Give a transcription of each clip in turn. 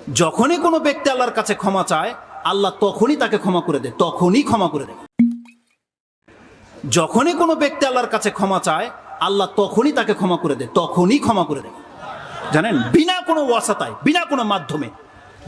যখনই কোনো ব্যক্তি আল্লাহর কাছে ক্ষমা চায়, আল্লাহ তখনই তাকে ক্ষমা করে দেয়, তখনই ক্ষমা করে দেয়। যখনই কোনো ব্যক্তি আল্লাহর কাছে ক্ষমা চায়, আল্লাহ তখনই তাকে ক্ষমা করে দেয়, তখনই ক্ষমা করে দেয়। জানেন, বিনা কোনো ওয়াসাতায়, বিনা কোনো মাধ্যমে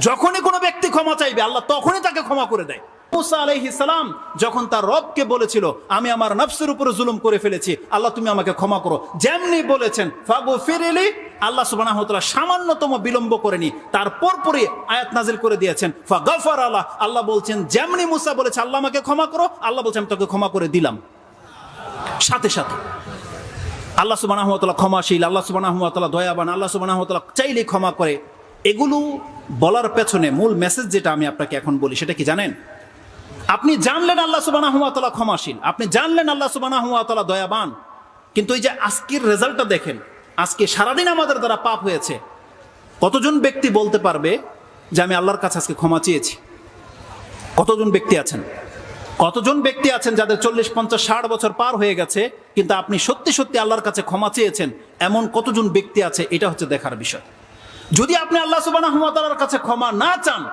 যখনই কোনো ব্যক্তি ক্ষমা চাইবে, আল্লাহ তখনই তাকে ক্ষমা করে দেয়। মুসা আলাইহিস সালাম যখন তার রবকে বলেছিল, আমি আমার নফসের উপরে জুলুম করে ফেলেছি, আল্লাহ তুমি আমাকে ক্ষমা করো, যেমনি বলেছেন ফাগফিরলি, আল্লাহ সুবহানাহু ওয়া তাআলা সামান্যতম বিলম্ব করেনি, তারপর পরে আয়াত নাজিল করে দিয়েছেন ফাগফার আল্লাহ। আল্লাহ বলছেন যেমনি মুসা বলেছে আল্লাহ আমাকে ক্ষমা করো, আল্লাহ বলছেন আমি তোকে ক্ষমা করে দিলাম। সাথে সাথে আল্লাহ সুবহানাহু ওয়া তাআলা ক্ষমাশীল, আল্লাহ সুবহানাহু ওয়া তাআলা দয়াবান, আল্লাহ সুবহানাহু ওয়া তাআলা চাইলে ক্ষমা করে। এগুলো বলার পেছনে মূল মেসেজ যেটা আমি আপনাকে এখন বলি সেটা কি জানেন? আপনি জানলেন আল্লাহ সুবহানাহু ওয়া তাআলা ক্ষমাশীল, আপনি জানলেন আল্লাহ সুবহানাহু ওয়া তাআলা দয়াবান, কিন্তু এই যে আজকের রেজাল্টটা দেখেন, আজকে সারাদিন আমাদের দ্বারা পাপ হয়েছে। কতজন ব্যক্তি বলতে পারবে যে আমি আল্লাহর কাছে আজকে ক্ষমা চেয়েছি? কতজন ব্যক্তি আছেন? কতজন ব্যক্তি আছেন যাদের 40, 50, 60 বছর পার হয়ে গেছে, কিন্তু আপনি সত্যি সত্যি আল্লাহর কাছে ক্ষমা চেয়েছেন? এমন কতজন ব্যক্তি আছে? এটা হচ্ছে দেখার বিষয়। যদি আপনি আল্লাহ সুবহানাহু ওয়া তাআলার কাছে ক্ষমা না চান,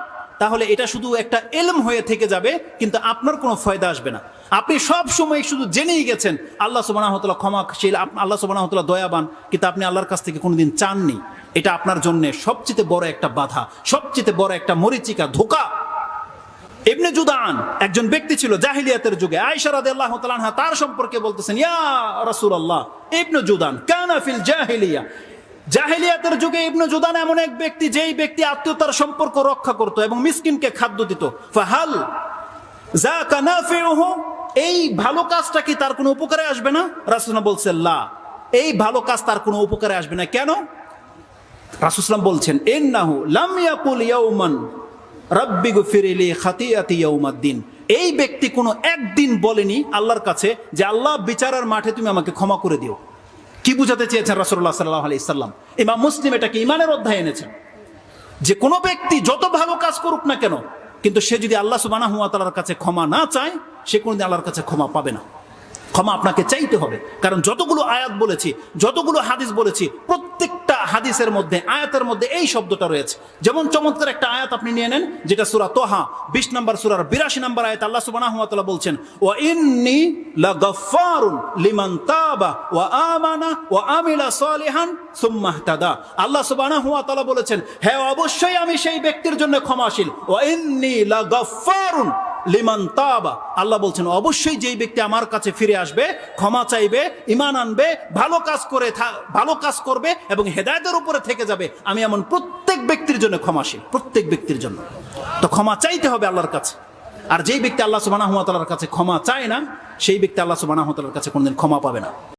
তাহলে এটা শুধু একটা ইলম হয়ে থেকে যাবে, কিন্তু আপনার কোনো ফায়দা আসবে না। আপনি সব সময় শুধু জেনেই গেছেন আল্লাহ সুবহানাহু ওয়া তাআলা ক্ষমাশীল, আল্লাহ সুবহানাহু ওয়া তাআলা দয়াবান, কিন্তু আপনি আল্লাহর কাছ থেকে কোনোদিন চাননি। এটা আপনার জন্য সবচেয়ে বড় একটা বাধা, সবচেয়ে বড় একটা মরিচিকা, ধোঁকা। ইবনে জুদান একজন ব্যক্তি ছিল জাহিলিয়াতের যুগে। আয়েশা রাদিয়াল্লাহু তাআলা আনহা তার সম্পর্কে বলতেছেন, ইয়া রাসূলুল্লাহ, ইবনে জুদান কানা ফিল জাহিলিয়া, জাহিলিয়াতের যুগে ইবনে জুদান এমন এক ব্যক্তি, যেই ব্যক্তি আত্মীয়তার সম্পর্ক রক্ষা করত এবং মিসকিনকে খাদ্য দিত। ফাহাল যাকা নাফিউহু, এই ভালো কাজটা কি তার কোনো উপকারে আসবে না? রাসূলুল্লাহ বলছেন লা, এই ভালো কাজ তার কোনো উপকারে আসবে না। কেন? রাসূলুল্লাহ বলছেন ইন্নাহু লাম ইয়াকুল ইয়াওমান রাব্বি গফিরলি খাতিয়াতি ইয়াউমাদ্দিন, এই ব্যক্তি কোনো একদিন বলেনি আল্লাহর কাছে যে আল্লাহ বিচারের মাঠে তুমি আমাকে ক্ষমা করে দিও। কি বুঝাতে চেয়েছেন রাসূলুল্লাহ সাল্লাল্লাহু আলাইহি সাল্লাম? ইমাম মুসলিম এটাকে ঈমানের অধ্যায়ে এনেছেন, যে কোনো ব্যক্তি যত ভালো কাজ করুক না কেন, কিন্তু সে যদি আল্লাহ সুবহানাহু ওয়া তাআলার কাছে ক্ষমা না চায়, সে কোনোদিন আল্লাহর কাছে ক্ষমা পাবে না। ক্ষমা আপনাকে চাইতে হবে, কারণ যতগুলো আয়াত বলেছি, যতগুলো হাদিস বলেছি, প্রত্যেকটা হাদিসের মধ্যে, আয়াতের মধ্যে এই শব্দটা রয়েছে। যেমন চমৎকার একটা আয়াত আপনি নিয়ে নেন, যেটা সূরা তোহা 20 নম্বর সূরার 82 নম্বর আয়াত। আল্লাহ সুবহানাহু ওয়া তাআলা বলছেন, ওয়া ইন্নী লাগাফফারুন লিমান তাবা ওয়া আমানা ওয়া আমিলা সালিহান সুম্মা ইহতাদা। আল্লাহ সুবহানাহু ওয়া তাআলা বলেছেন, হ্যাঁ অবশ্যই আমি সেই ব্যক্তির জন্য ক্ষমাশীল। ওয়া ইন্নী লাগাফফারুন লিমান তাবা, আল্লাহ বলছেন অবশ্যই যেই ব্যক্তি আমার কাছে ফিরে আসবে, ক্ষমা চাইবে, ঈমান আনবে, ভালো কাজ করবে এবং হেদায়েতের উপরে থেকে যাবে, আমি এমন প্রত্যেক ব্যক্তির জন্য ক্ষমাশীল, প্রত্যেক ব্যক্তির জন্য। তো ক্ষমা চাইতে হবে আল্লাহর কাছে। আর যেই ব্যক্তি আল্লাহ সুবহানাহু ওয়া তাআলার কাছে ক্ষমা চায় না, সেই ব্যক্তি আল্লাহ সুবহানাহু ওয়া তাআলার কাছে কোনোদিন ক্ষমা পাবে না।